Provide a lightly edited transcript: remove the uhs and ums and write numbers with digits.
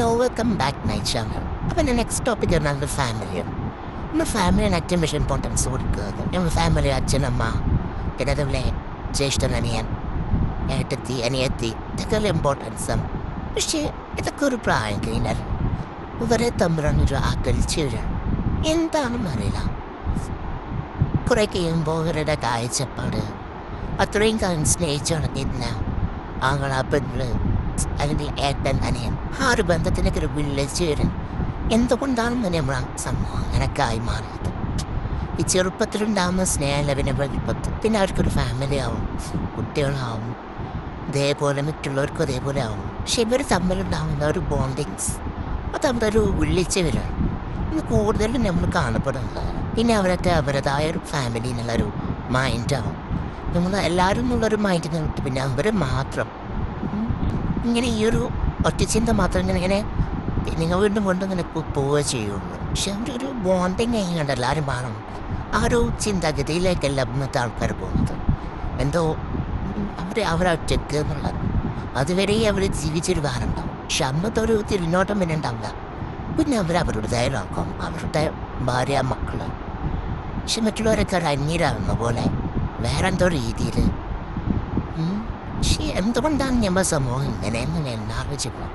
Hello welcome back my channel. അപ്പം എൻ്റെ next topic പറഞ്ഞാൽ ഫാമിലിയാണ്. നമ്മൾ ഫാമിലിയാണ് ഏറ്റവും വലിയ ഇമ്പോർട്ടൻസ് കൊടുക്കുന്നത്. നമ്മൾ ഫാമിലി അച്ഛനമ്മ, പിന്നെ അതുപോലെ ജ്യേഷ്ഠൻ അനിയൻ, ഏട്ടത്തി അനിയത്തി, ഇതൊക്കെ ഇമ്പോർട്ടൻസാണ്. പക്ഷേ ഇതൊക്കെ ഒരു പ്രായം കഴിഞ്ഞാൽ ഇവരെ തമ്മിലൊരു അകൽച്ച വരികയാണ്. എന്താണെന്ന് അറിയില്ല. കുറെ കഴിയുമ്പോൾ ഇവരുടെ കാഴ്ചപ്പാട് അത്രയും കാലം സ്നേഹിച്ചു നടന്നിരുന്ന ആങ്ങള പെണ്ണ് അല്ലെങ്കിൽ ഏട്ടൻ അനിയൻ ആ ഒരു ബന്ധത്തിനൊക്കെ ഒരു വിളിച്ചു വരും. എന്തുകൊണ്ടാണെന്ന് നമ്മൾ സമൂഹം അങ്ങനെയൊക്കെ ആയി മാറിയത്. ഈ ചെറുപ്പത്തിലുണ്ടാകുന്ന സ്നേഹലവിനെ വലുപ്പത്തിൽ പിന്നെ അവർക്കൊരു ഫാമിലി ആവും, കുട്ടികളാവും, ഇതേപോലെ മറ്റുള്ളവർക്കും അതേപോലെ ആവും. പക്ഷെ ഇവർ തമ്മിലുണ്ടാകുന്ന ഒരു ബോണ്ടിങ്സ് അത് അവരൊരു വിളിച്ചു വരികയാണ്. ഇന്ന് കൂടുതലും നമ്മൾ കാണപ്പെടുന്നത്. പിന്നെ അവരൊക്കെ അവരുടേതായ ഒരു ഫാമിലി എന്നുള്ളൊരു മൈൻഡാവും. നമ്മൾ എല്ലാവരും എന്നുള്ളൊരു മൈൻഡിൽ നിന്നിട്ട് പിന്നെ അവർ മാത്രം ഇങ്ങനെ ഈ ഒരു ഒറ്റച്ചിന്ത മാത്രം ഇങ്ങനെ നിങ്ങൾ വീണ്ടും വീണ്ടും ഇങ്ങനെ പോവുക ചെയ്യുള്ളൂ. പക്ഷെ അവരൊരു ബോണ്ടിങ് കഴിഞ്ഞാണ്ട് എല്ലാവരും വേണം ആ ഒരു ചിന്താഗതിയിലേക്കല്ല ഇന്നത്തെ ആൾക്കാർ പോകുന്നത്. എന്തോ അവരൊറ്റക്ക് എന്നുള്ളത് അതുവരെ അവർ ജീവിച്ചൊരു കാലം ഉണ്ടാവും. പക്ഷെ അന്നത്തെ ഒരു തിരിഞ്ഞോട്ടം പിന്നെ ഉണ്ടാവില്ല. പിന്നെ അവരുടേതായ ലോകം, അവരുടെ ഭാര്യ മക്കൾ. പക്ഷെ മറ്റുള്ളവരൊക്കെ ഒരു അന്യരാകുന്ന പോലെ വേറെ എന്തോ രീതിയിൽ. പക്ഷേ എന്തുകൊണ്ടാണ് നമ്മുടെ സമൂഹം ഇങ്ങനെയെന്ന് ഞാൻ ആലോചിക്കണം.